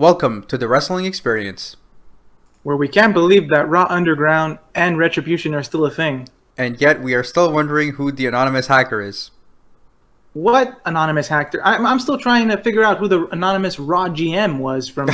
Welcome to the Wrestling Experience. Where we can't believe that Raw Underground and Retribution are still a thing. And yet we are still wondering who the anonymous hacker is. What anonymous hacker? I'm still trying to figure out who the anonymous Raw GM was from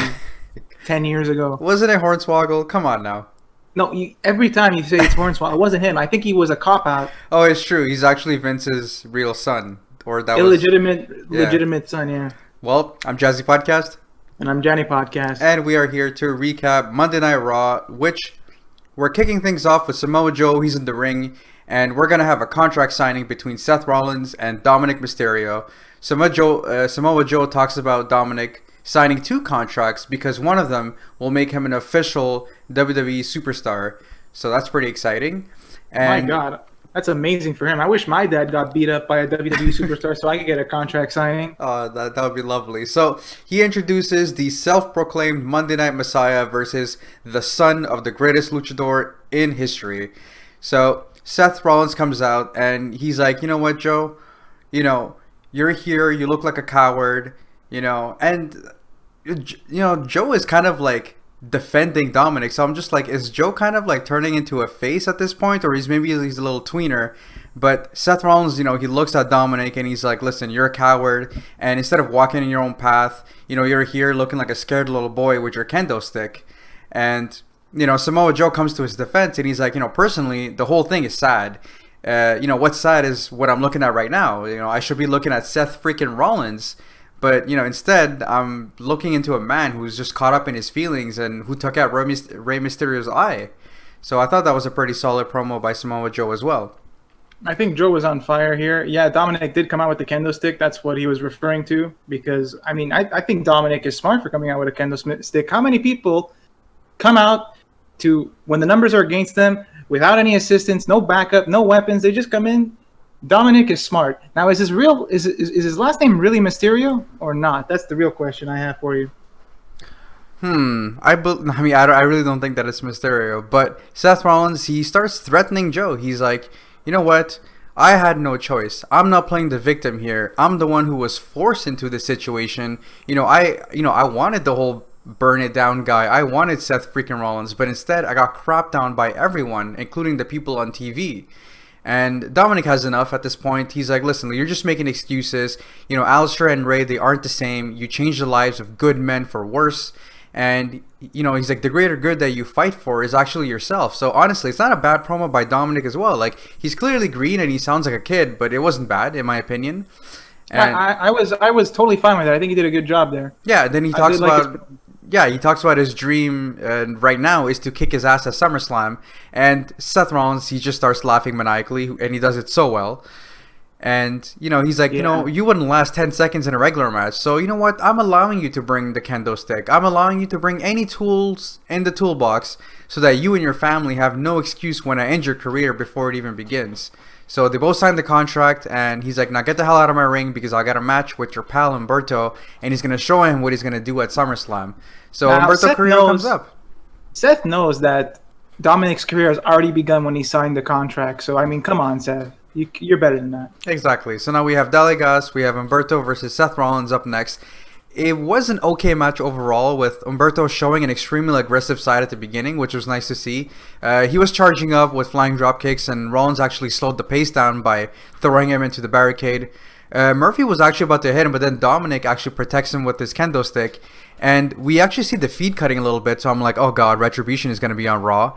10 years ago. Wasn't it Hornswoggle? Come on now. No, every time you say it's Hornswoggle, it wasn't him. I think he was a cop-out. Oh, it's true. He's actually Vince's real son. Or that legitimate son, yeah. Well, I'm Jazzy Podcast. And I'm Johnny Podcast. And we are here to recap Monday Night Raw, which we're kicking things off with Samoa Joe. He's in the ring. And we're going to have a contract signing between Seth Rollins and Dominik Mysterio. Samoa Joe talks about Dominik signing 2 contracts because one of them will make him an official WWE superstar. So that's pretty exciting. And my God, that's amazing for him. I wish my dad got beat up by a WWE superstar so I could get a contract signing. Oh, that would be lovely. So he introduces the self-proclaimed Monday Night Messiah versus the son of the greatest luchador in history. So Seth Rollins comes out and he's like, you know what, Joe? You know, you're here. You look like a coward. You know, and Joe is kind of like defending Dominik. So I'm just like, is Joe kind of like turning into a face at this point, or he's a little tweener? But Seth Rollins, he looks at Dominik and he's like, listen, you're a coward, and instead of walking in your own path, you're here looking like a scared little boy with your kendo stick. And Samoa Joe comes to his defense and he's like, personally, the whole thing is sad. What's sad is what I'm looking at right now. I should be looking at Seth freaking Rollins. But, instead, I'm looking into a man who's just caught up in his feelings and who took out Rey Mysterio's eye. So I thought that was a pretty solid promo by Samoa Joe as well. I think Joe was on fire here. Yeah, Dominik did come out with the kendo stick. That's what he was referring to. Because, I think Dominik is smart for coming out with a kendo stick. How many people come out to, when the numbers are against them, without any assistance, no backup, no weapons, they just come in? Dominik is smart. Now, is his last name really Mysterio or not? That's the real question I have for you. I really don't think that it's Mysterio. But Seth Rollins, he starts threatening Joe. He's like, you know what? I had no choice. I'm not playing the victim here. I'm the one who was forced into this situation. I wanted the whole burn it down guy. I wanted Seth freaking Rollins, but instead I got crapped down by everyone, including the people on TV. And Dominik has enough at this point. He's like, listen, you're just making excuses. Alistair and Ray, they aren't the same. You change the lives of good men for worse. And, he's like, the greater good that you fight for is actually yourself. So, honestly, it's not a bad promo by Dominik as well. Like, he's clearly green and he sounds like a kid, but it wasn't bad, in my opinion. And I was totally fine with it. I think he did a good job there. Yeah, then he talks about... he talks about his dream right now is to kick his ass at SummerSlam. And Seth Rollins, he just starts laughing maniacally, and he does it so well. And, he's like, you wouldn't last 10 seconds in a regular match. So, you know what? I'm allowing you to bring the kendo stick. I'm allowing you to bring any tools in the toolbox so that you and your family have no excuse when I end your career before it even begins. So they both signed the contract, and he's like, now get the hell out of my ring because I got a match with your pal Umberto, and he's going to show him what he's going to do at SummerSlam. So now, Umberto Carrillo comes up. Seth knows that Dominik's career has already begun when he signed the contract. So, come on, Seth. You're better than that. Exactly. So now we have Delegas, we have Umberto versus Seth Rollins up next. It was an okay match overall, with Umberto showing an extremely aggressive side at the beginning, which was nice to see. He was charging up with flying drop kicks, and Rollins actually slowed the pace down by throwing him into the barricade. Murphy was actually about to hit him, but then Dominik actually protects him with his kendo stick. And we actually see the feed cutting a little bit, so I'm like, oh god, Retribution is going to be on Raw.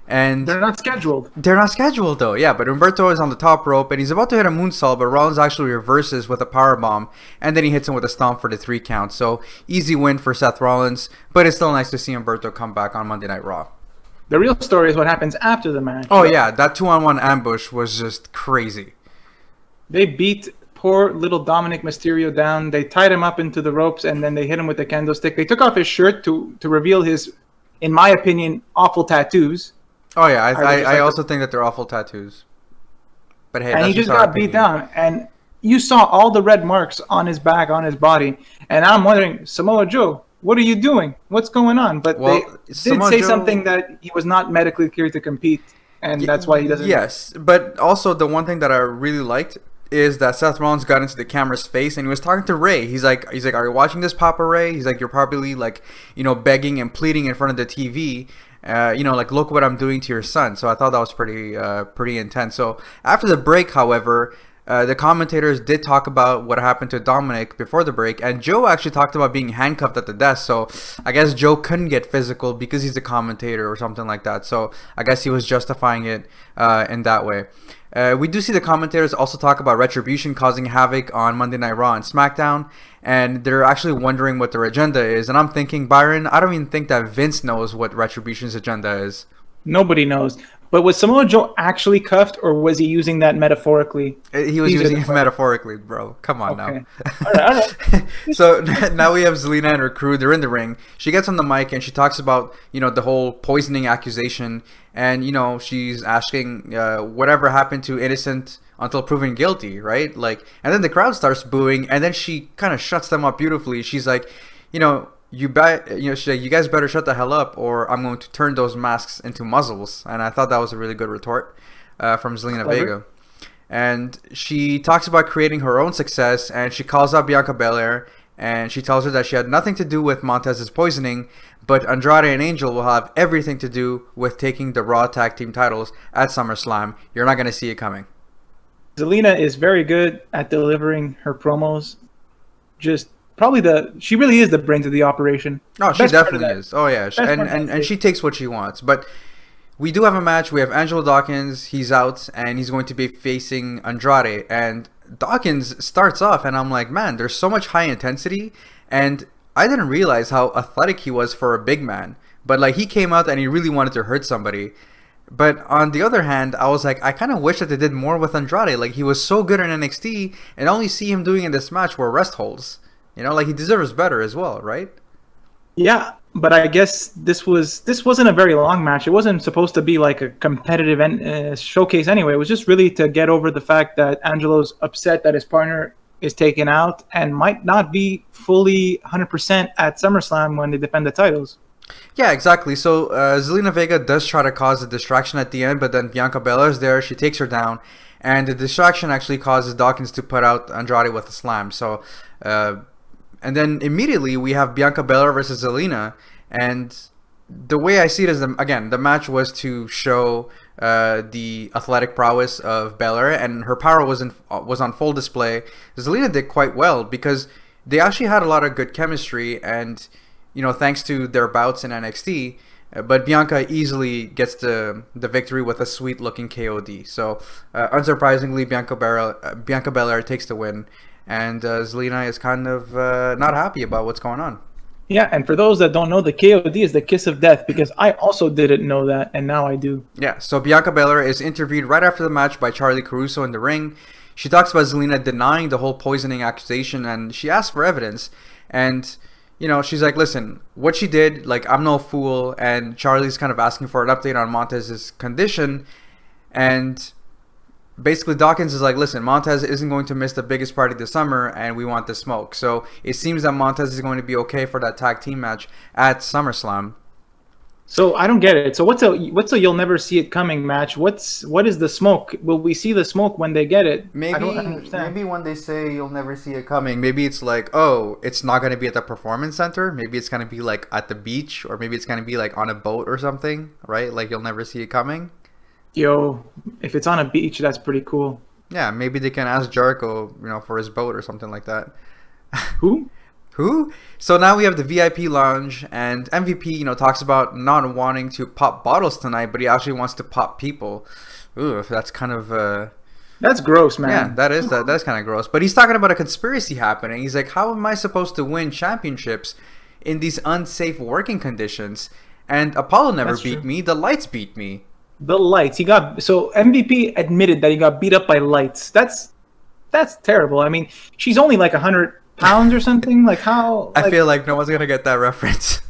And they're not scheduled. They're not scheduled, though. Yeah, but Umberto is on the top rope, and he's about to hit a moonsault, but Rollins actually reverses with a powerbomb, and then he hits him with a stomp for the 3 count. So, easy win for Seth Rollins, but it's still nice to see Umberto come back on Monday Night Raw. The real story is what happens after the match. Oh, yeah, that 2-on-1 ambush was just crazy. They beat poor little Dominik Mysterio down. They tied him up into the ropes, and then they hit him with a kendo stick. They took off his shirt to reveal his, in my opinion, awful tattoos. Oh, yeah, I also think that they're awful tattoos. But hey, and he just got beat down. And you saw all the red marks on his back, on his body. And I'm wondering, Samoa Joe, what are you doing? What's going on? But they did say something that he was not medically cleared to compete. And that's why he doesn't... Yes, but also the one thing that I really liked is that Seth Rollins got into the camera's face and he was talking to Ray. He's like, are you watching this, Papa Ray? He's like, you're probably like, begging and pleading in front of the TV. Like, look what I'm doing to your son. So I thought that was pretty intense. So after the break, however, the commentators did talk about what happened to Dominik before the break, and Joe actually talked about being handcuffed at the desk. So I guess Joe couldn't get physical because he's a commentator or something like that. So I guess he was justifying it in that way. We do see the commentators also talk about Retribution causing havoc on Monday Night Raw and SmackDown, and they're actually wondering what their agenda is. And I'm thinking, Byron, I don't even think that Vince knows what Retribution's agenda is. Nobody knows. But was Samoa Joe actually cuffed, or was he using that metaphorically? He was using it metaphorically, bro. Come on now. All right. So now we have Selena and her crew. They're in the ring. She gets on the mic and she talks about, the whole poisoning accusation. And, she's asking whatever happened to innocent until proven guilty, right? Like, and then the crowd starts booing, and then she kind of shuts them up beautifully. She's like, you guys better shut the hell up, or I'm going to turn those masks into muzzles. And I thought that was a really good retort from Zelina Vega. And she talks about creating her own success, and she calls out Bianca Belair, and she tells her that she had nothing to do with Montez's poisoning, but Andrade and Angel will have everything to do with taking the Raw Tag Team titles at SummerSlam. You're not going to see it coming. Zelina is very good at delivering her promos. She really is the brains of the operation. Oh, she definitely is. Oh, yeah. And she takes what she wants. But we do have a match. We have Angelo Dawkins. He's out, and he's going to be facing Andrade. And Dawkins starts off, and I'm like, man, there's so much high intensity. And I didn't realize how athletic he was for a big man. But, like, he came out, and he really wanted to hurt somebody. But on the other hand, I was like, I kind of wish that they did more with Andrade. Like, he was so good in NXT, and only see him doing in this match were rest holds. Like, he deserves better as well, right? Yeah, but I guess this wasn't a very long match. It wasn't supposed to be like a competitive showcase anyway. It was just really to get over the fact that Angelo's upset that his partner is taken out and might not be fully 100% at SummerSlam when they defend the titles. Yeah, exactly. So Zelina Vega does try to cause a distraction at the end, but then Bianca Belair is there. She takes her down, and the distraction actually causes Dawkins to put out Andrade with a slam. So... and then immediately we have Bianca Belair versus Zelina, and the way I see it is, the match was to show the athletic prowess of Belair, and her power was on full display. Zelina did quite well because they actually had a lot of good chemistry, and thanks to their bouts in NXT. But Bianca easily gets the victory with a sweet looking KOD. So unsurprisingly, Bianca Belair takes the win. And Zelina is kind of not happy about what's going on. Yeah, and for those that don't know, the KOD is the kiss of death, because I also didn't know that, and now I do. Yeah, so Bianca Belair is interviewed right after the match by Charlie Caruso in the ring. She talks about Zelina denying the whole poisoning accusation, and she asks for evidence. And, she's like, listen, what she did, like, I'm no fool. And Charlie's kind of asking for an update on Montez's condition. And... basically, Dawkins is like, listen, Montez isn't going to miss the biggest party this summer, and we want the smoke. So it seems that Montez is going to be okay for that tag team match at SummerSlam. So I don't get it. So what's a you'll never see it coming match? What is the smoke? Will we see the smoke when they get it? I don't understand. Maybe when they say you'll never see it coming, maybe it's like, oh, it's not going to be at the Performance Center. Maybe it's going to be like at the beach, or maybe it's going to be like on a boat or something, right? Like you'll never see it coming. Yo, if it's on a beach, that's pretty cool. Yeah, maybe they can ask Jericho, for his boat or something like that. Who? So now we have the VIP lounge, and MVP, talks about not wanting to pop bottles tonight, but he actually wants to pop people. Ooh, that's kind of... that's gross, man. Yeah, that's kind of gross. But he's talking about a conspiracy happening. He's like, how am I supposed to win championships in these unsafe working conditions? And Apollo never beat me. The lights beat me. The lights. So MVP admitted that he got beat up by lights. That's terrible. I mean, she's only like 100 pounds or something. Like how? I feel like no one's gonna get that reference.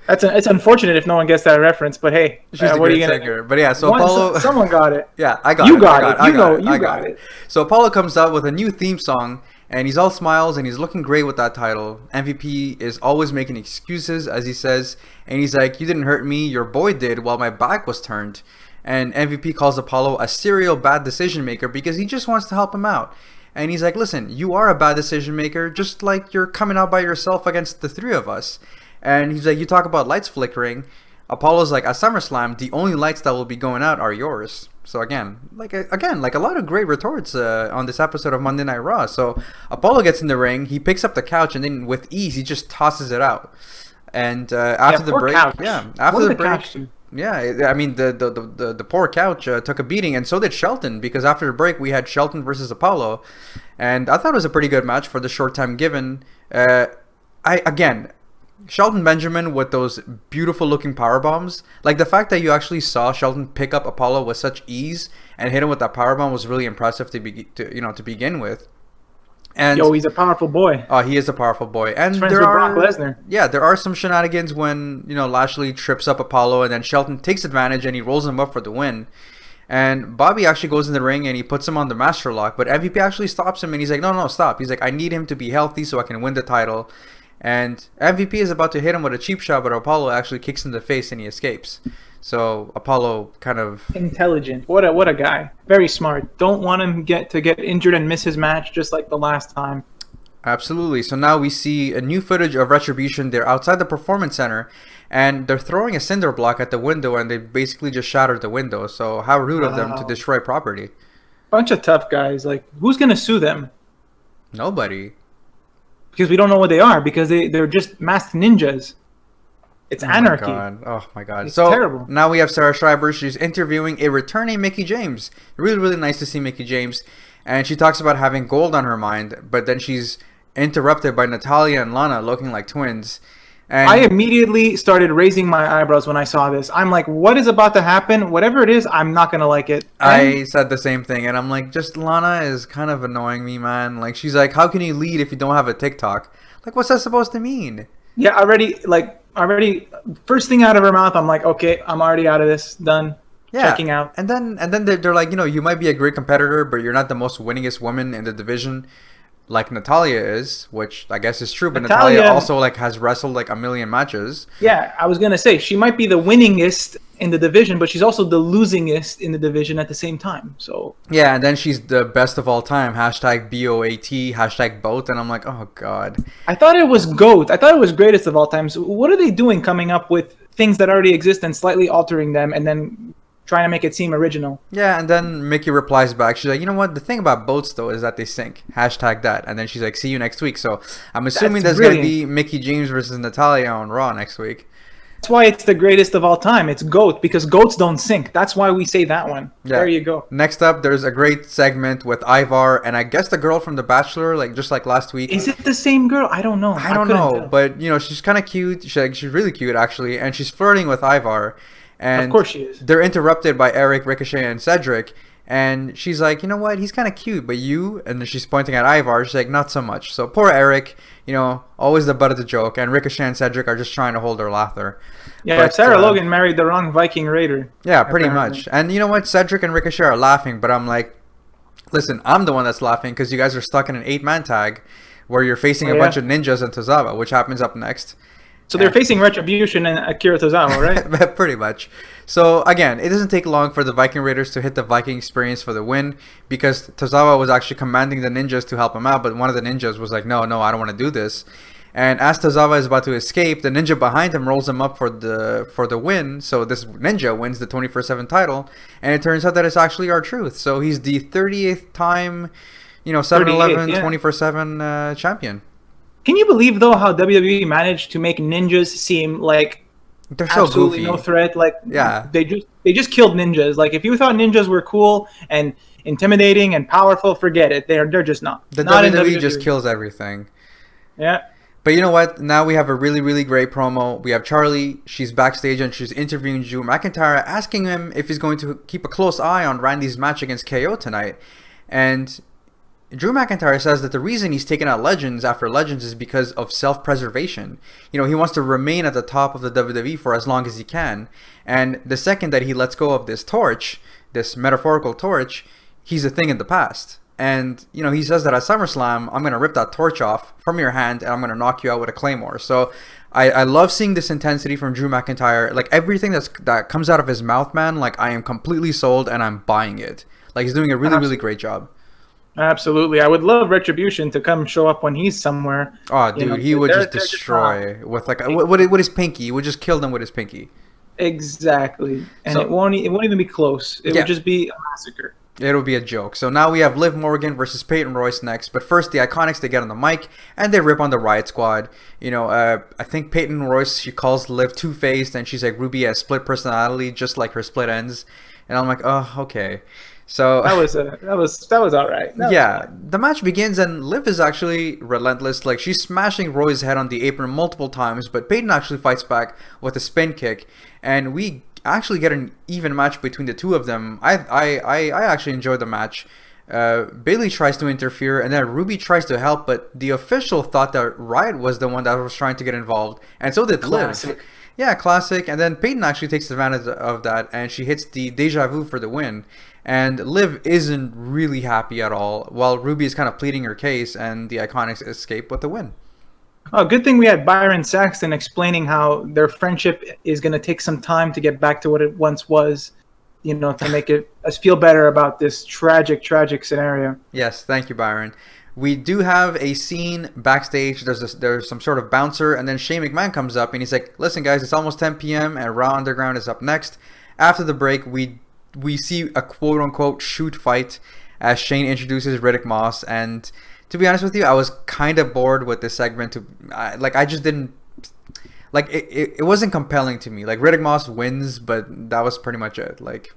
It's unfortunate if no one gets that reference, but hey, she's a great singer. But yeah, so Apollo. Someone got it. Yeah, I got it. You got it. So Apollo comes out with a new theme song. And he's all smiles, and he's looking great with that title. MVP is always making excuses, as he says. And he's like, you didn't hurt me, your boy did, while my back was turned. And MVP calls Apollo a serial bad decision maker because he just wants to help him out. And he's like, listen, you are a bad decision maker, just like you're coming out by yourself against the three of us. And he's like, you talk about lights flickering. Apollo's like, at SummerSlam, the only lights that will be going out are yours. So again, like a lot of great retorts on this episode of Monday Night Raw. So Apollo gets in the ring, he picks up the couch, and then with ease, he just tosses it out. And after the break, I mean the poor couch took a beating, and so did Shelton, because after the break we had Shelton versus Apollo, and I thought it was a pretty good match for the short time given. Shelton Benjamin with those beautiful looking power bombs, like the fact that you actually saw Shelton pick up Apollo with such ease and hit him with that power bomb was really impressive to begin with. And he's a powerful boy. Oh, he is a powerful boy. And he's friends with Brock Lesnar. Yeah, there are some shenanigans when, Lashley trips up Apollo and then Shelton takes advantage and he rolls him up for the win. And Bobby actually goes in the ring and he puts him on the master lock, but MVP actually stops him and he's like, no, stop. He's like, I need him to be healthy so I can win the title. And MVP is about to hit him with a cheap shot, but Apollo actually kicks him in the face and he escapes. So Apollo kind of intelligent. What a guy. Very smart. Don't want him to get injured and miss his match just like the last time. Absolutely. So now we see a new footage of Retribution. They're outside the Performance Center and they're throwing a cinder block at the window and they basically just shattered the window. So how rude of them to destroy property. Bunch of tough guys. Like, who's going to sue them? Nobody. Because we don't know what they are, because they're just masked ninjas. It's anarchy. Oh my god. It's terrible. Now we have Sarah Schreiber. She's interviewing a returning Mickie James. Really, really nice to see Mickie James. And she talks about having gold on her mind, but then she's interrupted by Natalya and Lana looking like twins. And I immediately started raising my eyebrows when I saw this. I'm like, what is about to happen? Whatever it is, I'm not going to like it. I said the same thing, and I'm like, just Lana is kind of annoying me, man. Like, she's like, how can you lead if you don't have a TikTok? Like, what's that supposed to mean? Yeah, already, first thing out of her mouth, I'm like, okay, I'm already out of this. Done. Yeah. Checking out. And then they're like, you might be a great competitor, but you're not the most winningest woman in the division. Like Natalya is, which I guess is true, but Natalya also has wrestled a million matches. Yeah, I was gonna say she might be the winningest in the division, but she's also the losingest in the division at the same time. So yeah, and then she's the best of all time. #BOAT, #boat, and I'm like, oh god. I thought it was GOAT. I thought it was greatest of all time. So what are they doing, coming up with things that already exist and slightly altering them, and then trying to make it seem original? Yeah, and then Mickey replies back. She's like, you know what? The thing about boats, though, is that they sink. #that. And then she's like, see you next week. So I'm assuming there's going to be Mickie James versus Natalya on Raw next week. That's why it's the greatest of all time. It's GOAT, because goats don't sink. That's why we say that one. Yeah. There you go. Next up, there's a great segment with Ivar and I guess the girl from The Bachelor, just like last week. Is it the same girl? I don't know. I don't know. But, she's kind of cute. She's really cute, actually. And she's flirting with Ivar. And of course she is. They're interrupted by Eric, Ricochet, and Cedric. And she's like, you know what? He's kind of cute, but you? And then she's pointing at Ivar. She's like, not so much. So poor Eric, always the butt of the joke. And Ricochet and Cedric are just trying to hold their laughter. Yeah, but Sarah Logan married the wrong Viking Raider. Yeah, pretty much. And you know what? Cedric and Ricochet are laughing, but I'm like, listen, I'm the one that's laughing because you guys are stuck in an 8-man tag where you're facing a bunch of ninjas and Tozawa, which happens up next. So they're facing Retribution and Akira Tozawa, right? Pretty much. So, again, it doesn't take long for the Viking Raiders to hit the Viking experience for the win because Tozawa was actually commanding the ninjas to help him out, but one of the ninjas was like, no, I don't want to do this. And as Tozawa is about to escape, the ninja behind him rolls him up for the win. So this ninja wins the 24/7 title, and it turns out that it's actually R-Truth. So he's the 38th time, 7-Eleven 24/7 champion. Can you believe, though, how WWE managed to make ninjas seem like they're so absolutely goofy. No threat? Like, yeah, they just killed ninjas. Like, if you thought ninjas were cool and intimidating and powerful, forget it. They're just not. The WWE just kills everything. Yeah. But you know what? Now we have a really, really great promo. We have Charlie. She's backstage and she's interviewing Drew McIntyre, asking him if he's going to keep a close eye on Randy's match against KO tonight. And Drew McIntyre says that the reason he's taken out Legends after Legends is because of self-preservation. He wants to remain at the top of the WWE for as long as he can. And the second that he lets go of this torch, this metaphorical torch, he's a thing in the past. And, he says that at SummerSlam, I'm going to rip that torch off from your hand and I'm going to knock you out with a Claymore. So I love seeing this intensity from Drew McIntyre. Like everything that comes out of his mouth, man. Like I am completely sold and I'm buying it. Like he's doing a really great job. Absolutely, I would love Retribution to come show up when he's somewhere. Oh, dude, he would just destroy with like with his pinky. He would just kill them with his pinky. Exactly, and it won't even be close. It would just be a massacre. It'll be a joke. So now we have Liv Morgan versus Peyton Royce next. But first, the Iconics, they get on the mic and they rip on the Riot Squad. You know, I think Peyton Royce, she calls Liv two-faced and she's like, Ruby has split personality just like her split ends. And I'm like, oh, okay. So that was all right. The match begins and Liv is actually relentless. Like she's smashing Roy's head on the apron multiple times, but Peyton actually fights back with a spin kick, and we actually get an even match between the two of them. I actually enjoyed the match. Bayley tries to interfere and then Ruby tries to help, but the official thought that Riot was the one that was trying to get involved, and so did Liv. Yeah, classic. And then Peyton actually takes advantage of that and she hits the deja vu for the win. And Liv isn't really happy at all, while Ruby is kind of pleading her case, and the Iconics escape with the win. Oh, good thing we had Byron Saxton explaining how their friendship is going to take some time to get back to what it once was, you know, to make us feel better about this tragic scenario. Yes, thank you, Byron. We do have a scene backstage. There's some sort of bouncer, and then Shane McMahon comes up, and he's like, listen, guys, it's almost 10 p.m., and Raw Underground is up next. After the break, we see a quote-unquote shoot fight as Shane introduces Riddick Moss, and to be honest with you, I was kind of bored with this segment. I just didn't like it wasn't compelling to me. Like Riddick Moss wins, but that was pretty much it. Like,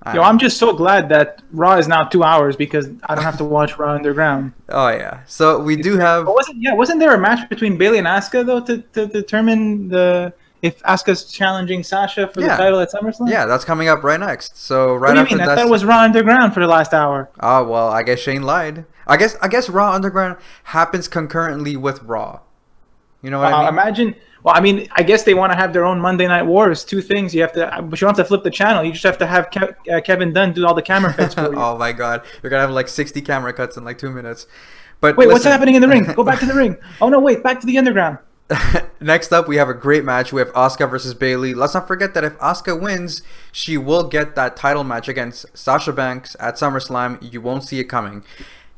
I'm just so glad that Raw is now 2 hours because I don't have to watch Raw Underground. Oh yeah, so we do have. Wasn't there a match between Bayley and Asuka though to determine if Asuka's challenging Sasha for the title at SummerSlam? Yeah, that's coming up right next. So right after that. I thought it was Raw Underground for the last hour. Oh, well, I guess Shane lied. I guess Raw Underground happens concurrently with Raw. You know what I mean? Imagine. Well, I mean, I guess they want to have their own Monday Night Wars. Two things but you don't have to flip the channel. You just have to have Kevin Dunn do all the camera cuts for you. Oh my God, you're gonna have like 60 camera cuts in like 2 minutes. But wait, what's happening in the ring? Go back to the ring. Oh no, wait, back to the Underground. Next up, we have a great match. We have Asuka versus Bayley. Let's not forget that if Asuka wins, she will get that title match against Sasha Banks at SummerSlam. You won't see it coming.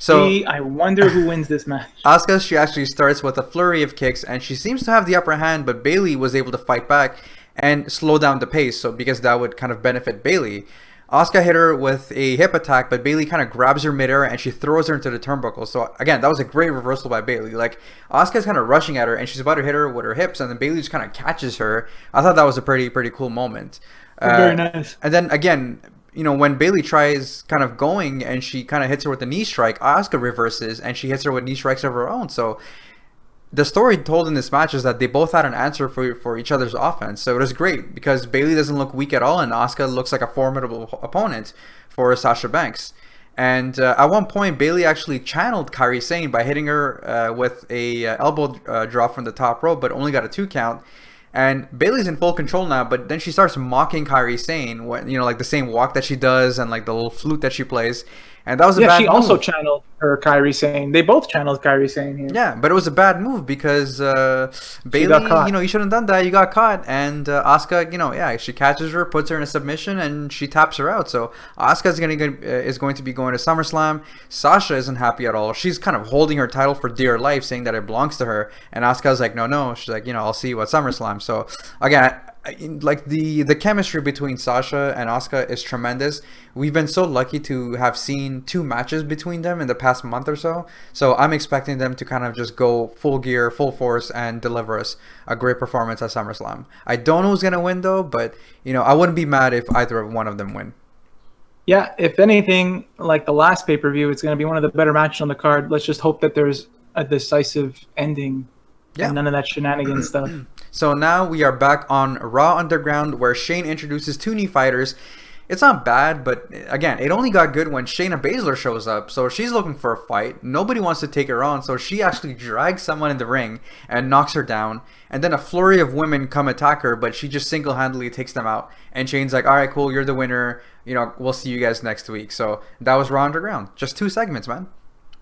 So I wonder who wins this match. Asuka, she actually starts with a flurry of kicks, and she seems to have the upper hand, but Bayley was able to fight back and slow down the pace, so because that would kind of benefit Bayley. Asuka hit her with a hip attack, but Bayley kind of grabs her midair and she throws her into the turnbuckle. So again, that was a great reversal by Bayley. Like Asuka's kind of rushing at her and she's about to hit her with her hips, and then Bayley just kind of catches her. I thought that was a pretty cool moment. Very nice. And then again, you know, when Bayley tries kind of going and she kind of hits her with a knee strike, Asuka reverses and she hits her with knee strikes of her own. So the story told in this match is that they both had an answer for each other's offense. So it was great because Bayley doesn't look weak at all and Asuka looks like a formidable opponent for Sasha Banks. And at one point, Bayley actually channeled Kairi Sane by hitting her with a elbow drop from the top rope, but only got a 2 count. And Bayley's in full control now, but then she starts mocking Kairi Sane, like the same walk that she does and like the little flute that she plays. And that was a bad move. Yeah, she also channeled her Kairi Sane. They both channeled Kairi Sane here. Yeah, but it was a bad move because Bayley, you shouldn't have done that. You got caught. And Asuka, she catches her, puts her in a submission, and she taps her out. So Asuka is going to be going to SummerSlam. Sasha isn't happy at all. She's kind of holding her title for dear life, saying that it belongs to her. And Asuka's like, no. She's like, I'll see you at SummerSlam. So again, like the chemistry between Sasha and Asuka is tremendous. We've been so lucky to have seen 2 matches between them in the past month or so. So I'm expecting them to kind of just go full gear, full force, and deliver us a great performance at SummerSlam. I don't know who's gonna win though, but I wouldn't be mad if either one of them win. Yeah, if anything, like the last pay-per-view, it's gonna be one of the better matches on the card. Let's just hope that there's a decisive ending. Yeah. And none of that shenanigans stuff. So now we are back on Raw Underground where Shane introduces 2 new fighters. It's not bad, but again, it only got good when Shayna Baszler shows up. So she's looking for a fight. Nobody wants to take her on, so she actually drags someone in the ring and knocks her down. And then a flurry of women come attack her, but she just single-handedly takes them out. And Shane's like, all right, cool, you're the winner. We'll see you guys next week. So that was Raw Underground. Just 2 segments, man.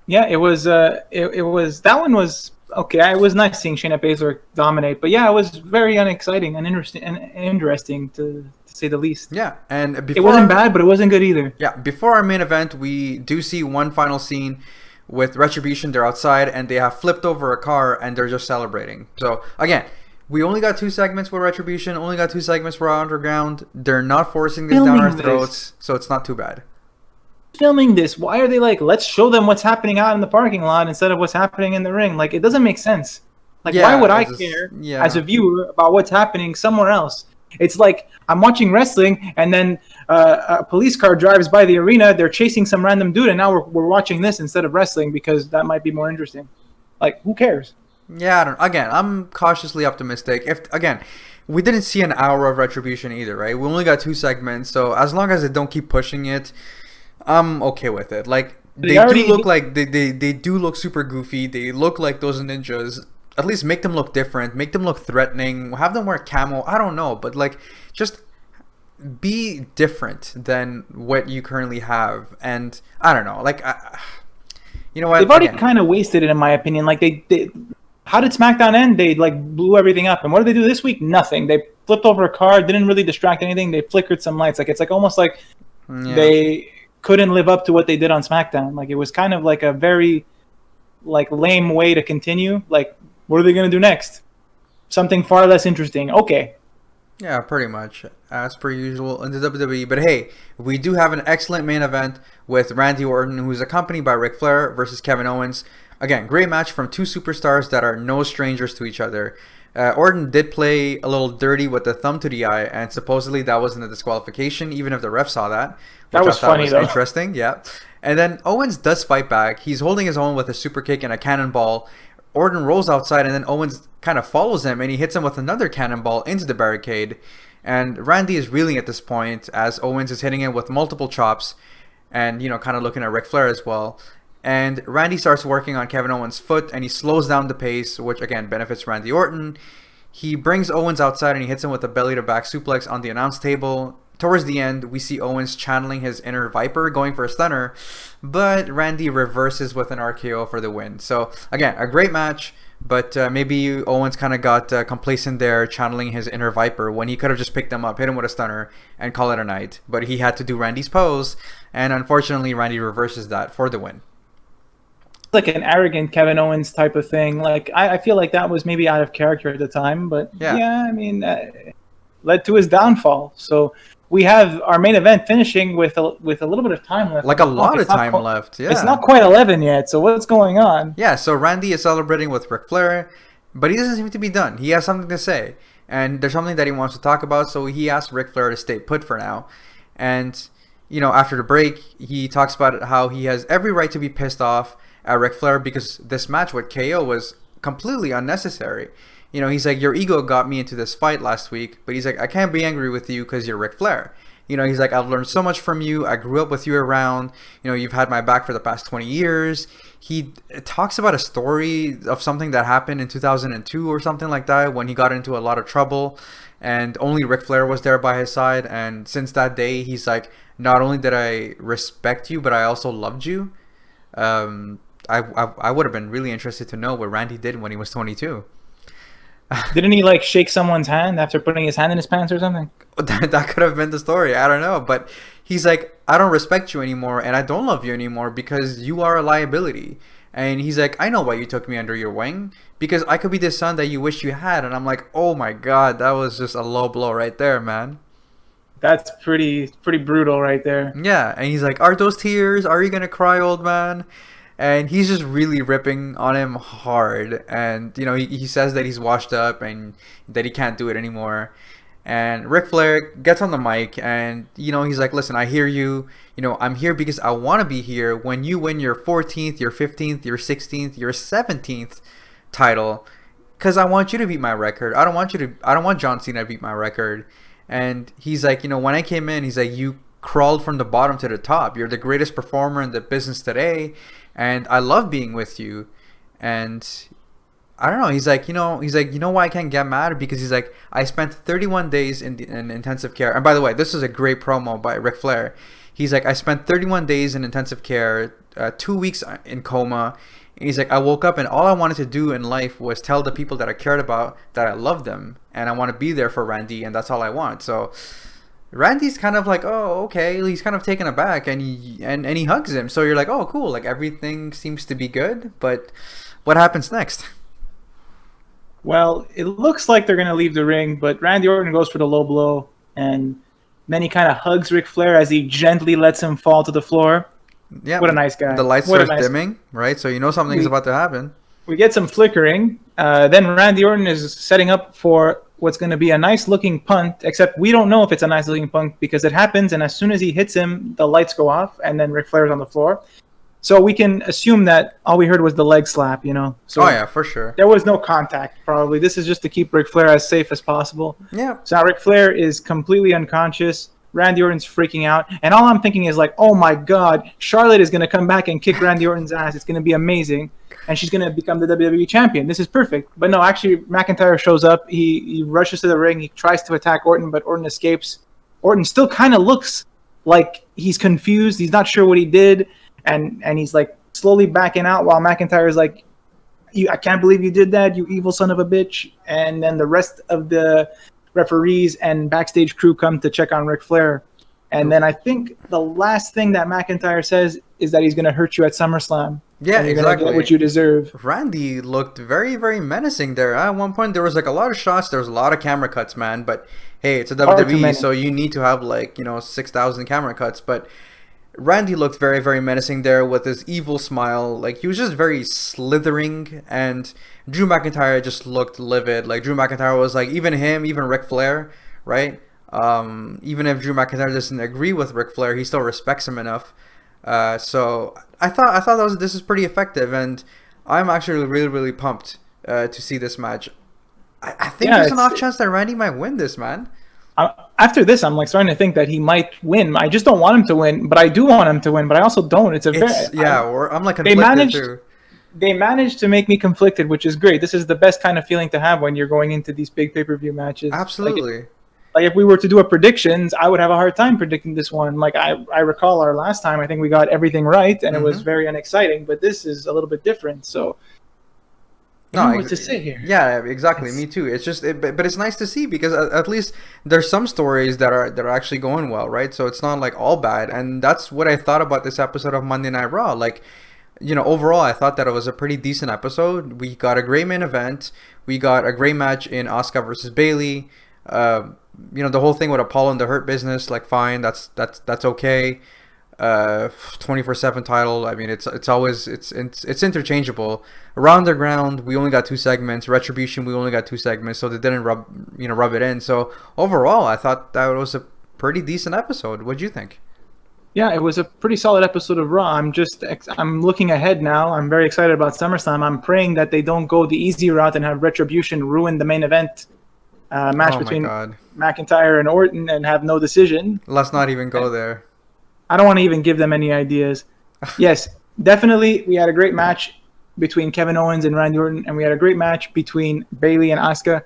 Yeah, it was. That one was okay, it was nice seeing Shayna Baszler dominate, but yeah, it was very unexciting and interesting to say the least. Yeah, and it wasn't bad, but it wasn't good either. Yeah, before our main event, we do see one final scene with Retribution. They're outside and they have flipped over a car and they're just celebrating. So again, we only got 2 segments with Retribution, only got 2 segments for Underground. They're not forcing this down our throats, so it's not too bad. Filming this, why are they like, let's show them what's happening out in the parking lot instead of what's happening in the ring? Like, it doesn't make sense. Like, why would I care as a viewer about what's happening somewhere else? It's like I'm watching wrestling and then a police car drives by the arena, they're chasing some random dude, and now we're watching this instead of wrestling because that might be more interesting. Like, who cares? Yeah, I'm cautiously optimistic. We didn't see an hour of Retribution either, right? We only got 2 segments, so as long as they don't keep pushing it, I'm okay with it. Like, they do look super goofy. They look like those ninjas. At least make them look different. Make them look threatening. Have them wear camo. I don't know, but like, just be different than what you currently have. And I don't know, like, you know what? They've already kind of wasted it, in my opinion. Like, they how did SmackDown end? They like blew everything up. And what did they do this week? Nothing. They flipped over a car. Didn't really distract anything. They flickered some lights. Like, it's like almost like they couldn't live up to what they did on SmackDown. Like, it was kind of like a very like lame way to continue. Like, what are they going to do next? Something far less interesting. Okay. Yeah, pretty much as per usual in the WWE. But hey, we do have an excellent main event with Randy Orton, who's accompanied by Ric Flair versus Kevin Owens. Again, great match from 2 superstars that are no strangers to each other. Orton did play a little dirty with the thumb to the eye, and supposedly that wasn't a disqualification, even if the ref saw that. That was funny, though. Interesting, yeah. And then Owens does fight back. He's holding his own with a super kick and a cannonball. Orton rolls outside, and then Owens kind of follows him, and he hits him with another cannonball into the barricade. And Randy is reeling at this point as Owens is hitting him with multiple chops and, you know, kind of looking at Ric Flair as well. And Randy starts working on Kevin Owens' foot, and he slows down the pace, which, again, benefits Randy Orton. He brings Owens outside, and he hits him with a belly-to-back suplex on the announce table. Towards the end, we see Owens channeling his inner Viper, going for a stunner, but Randy reverses with an RKO for the win. So, again, a great match, but maybe Owens kind of got complacent there, channeling his inner Viper, when he could have just picked him up, hit him with a stunner, and call it a night. But he had to do Randy's pose, and unfortunately, Randy reverses that for the win. Like an arrogant Kevin Owens type of thing. Like, I feel like that was maybe out of character at the time, but yeah I mean, led to his downfall. So we have our main event finishing with a little bit of time left. Like a lot of time left. Yeah, it's not quite 11 yet. So what's going on? Yeah, so Randy is celebrating with Ric Flair, but he doesn't seem to be done. He has something to say, and there's something that he wants to talk about. So he asks Ric Flair to stay put for now, and you know, after the break, he talks about how he has every right to be pissed off at Ric Flair because this match with KO was completely unnecessary. You know, he's like, your ego got me into this fight last week, but he's like, I can't be angry with you because you're Ric Flair. You know, he's like, I've learned so much from you. I grew up with you around. You know, you've had my back for the past 20 years. He talks about a story of something that happened in 2002 or something like that when he got into a lot of trouble and only Ric Flair was there by his side. And since that day, he's like, not only did I respect you, but I also loved you. I would have been really interested to know what Randy did when he was 22. Didn't he like shake someone's hand after putting his hand in his pants or something? That could have been the story. I don't know. But he's like, I don't respect you anymore and I don't love you anymore because you are a liability. And he's like, I know why you took me under your wing, because I could be the son that you wish you had. And I'm like, oh my God, that was just a low blow right there, man. That's pretty brutal right there. Yeah. And he's like, are those tears? Are you going to cry, old man? And he's just really ripping on him hard. And, you know, he says that he's washed up and that he can't do it anymore. And Ric Flair gets on the mic and, you know, he's like, listen, I hear you. You know, I'm here because I want to be here when you win your 14th, your 15th, your 16th, your 17th title. Because I want you to beat my record. I don't want John Cena to beat my record. And he's like, you know, when I came in, he's like, you crawled from the bottom to the top. You're the greatest performer in the business today. And I love being with you. And I don't know. He's like, you know why I can't get mad? Because he's like, I spent 31 days in intensive care. And by the way, this is a great promo by Ric Flair. He's like, I spent 31 days in intensive care, 2 weeks in coma, And he's like, I woke up and all I wanted to do in life was tell the people that I cared about that I loved them and I want to be there for Randy, and that's all I want. So Randy's kind of like, oh, okay. He's kind of taken aback, and he hugs him. So you're like, oh, cool. Like everything seems to be good, but what happens next? Well, it looks like they're going to leave the ring, but Randy Orton goes for the low blow, and then he kind of hugs Ric Flair as he gently lets him fall to the floor. Yeah, what a nice guy. The lights start dimming, right? So you know something's about to happen. We get some flickering. Then Randy Orton is setting up for what's going to be a nice-looking punt, except we don't know if it's a nice-looking punt because it happens, and as soon as he hits him, the lights go off, and then Ric Flair's on the floor. So we can assume that all we heard was the leg slap, you know? So oh, yeah, for sure. There was no contact, probably. This is just to keep Ric Flair as safe as possible. Yeah. So now Ric Flair is completely unconscious. Randy Orton's freaking out. And all I'm thinking is like, oh my God, Charlotte is going to come back and kick Randy Orton's ass. It's going to be amazing. And she's going to become the WWE champion. This is perfect. But no, actually, McIntyre shows up. He rushes to the ring. He tries to attack Orton, but Orton escapes. Orton still kind of looks like he's confused. He's not sure what he did. And he's like slowly backing out while McIntyre is like, I can't believe you did that, you evil son of a bitch. And then the rest of the referees and backstage crew come to check on Ric Flair. And then I think the last thing that McIntyre says is that he's going to hurt you at SummerSlam. Yeah, and you're exactly. Gonna get what you deserve. Randy looked very, very menacing there. At one point, there was like a lot of shots. There was a lot of camera cuts, man. But hey, it's a WWE, so you need to have like 6,000 camera cuts. But Randy looked very, very menacing there with his evil smile. Like, he was just very slithering, and Drew McIntyre just looked livid. Like, Drew McIntyre was like, even Ric Flair, right? Even if Drew McIntyre doesn't agree with Ric Flair, he still respects him enough. So I thought this is pretty effective, and I'm actually really, really pumped to see this match. I think there's an off chance that Randy might win this, man. After this, I'm like starting to think that he might win. I just don't want him to win, but I do want him to win. But I also don't. I'm like conflicted too. They managed to make me conflicted, which is great. This is the best kind of feeling to have when you're going into these big pay-per-view matches. Absolutely. Like if we were to do a predictions, I would have a hard time predicting this one. Like I recall our last time, I think we got everything right, and it was very unexciting. But this is a little bit different. So. I don't know what to say here. Yeah, exactly. Me too. It's just, but it's nice to see because at least there's some stories that are actually going well, right? So it's not like all bad, and that's what I thought about this episode of Monday Night Raw. Like, overall, I thought that it was a pretty decent episode. We got a great main event. We got a great match in Asuka versus Bayley. The whole thing with Apollo and the Hurt Business, like, fine. That's okay. 24/7 title. I mean, it's always it's interchangeable. Around the Ground, we only got 2 segments. Retribution, we only got 2 segments, so they didn't rub it in. So overall, I thought that was a pretty decent episode. What'd you think? Yeah, it was a pretty solid episode of Raw. I'm looking ahead now. I'm very excited about SummerSlam. I'm praying that they don't go the easy route and have Retribution ruin the main event match between McIntyre and Orton and have no decision. Let's not even go there. I don't want to even give them any ideas. Yes, definitely, we had a great match between Kevin Owens and Randy Orton, and we had a great match between Bayley and Asuka.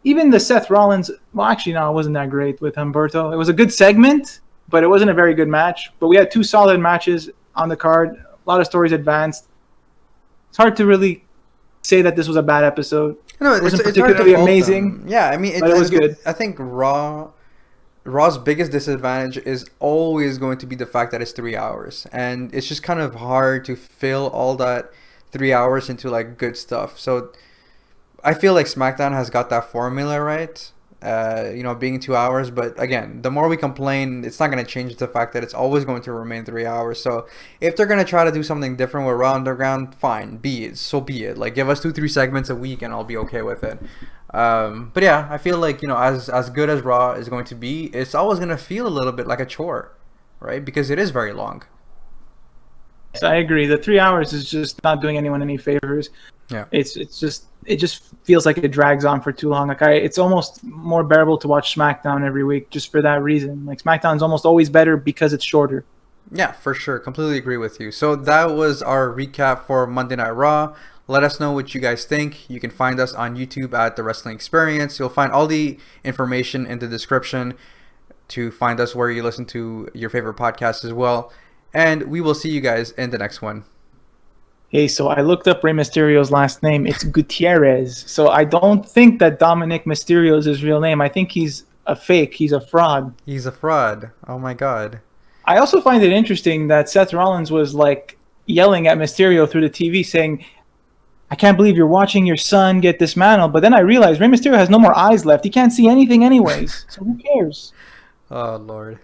Even the Seth Rollins, well, actually, no, it wasn't that great with Umberto. It was a good segment, but it wasn't a very good match. But we had 2 solid matches on the card. A lot of stories advanced. It's hard to really say that this was a bad episode. No, it wasn't particularly amazing. Yeah, I mean, but it was good. I think Raw's biggest disadvantage is always going to be the fact that it's 3 hours, and it's just kind of hard to fill all that 3 hours into like good stuff. So I feel like SmackDown has got that formula right, being 2 hours. But again, the more we complain, it's not going to change the fact that it's always going to remain 3 hours. So if they're going to try to do something different with Raw Underground, fine, be it. Like, give us 2-3 segments a week, and I'll be okay with it. But yeah, I feel like, as good as Raw is going to be, it's always going to feel a little bit like a chore, right? Because it is very long. So I agree. The 3 hours is just not doing anyone any favors. Yeah. It just feels like it drags on for too long. Like it's almost more bearable to watch SmackDown every week just for that reason. Like SmackDown's almost always better because it's shorter. Yeah, for sure. Completely agree with you. So that was our recap for Monday Night Raw. Let us know what you guys think. You can find us on YouTube at The Wrestling Experience. You'll find all the information in the description to find us where you listen to your favorite podcasts as well. And we will see you guys in the next one. Hey, so I looked up Rey Mysterio's last name. It's Gutierrez. So I don't think that Dominik Mysterio is his real name. I think he's a fake. He's a fraud. He's a fraud. Oh my god. I also find it interesting that Seth Rollins was like yelling at Mysterio through the TV saying, I can't believe you're watching your son get dismantled. But then I realized Rey Mysterio has no more eyes left. He can't see anything anyways. So who cares? Oh lord.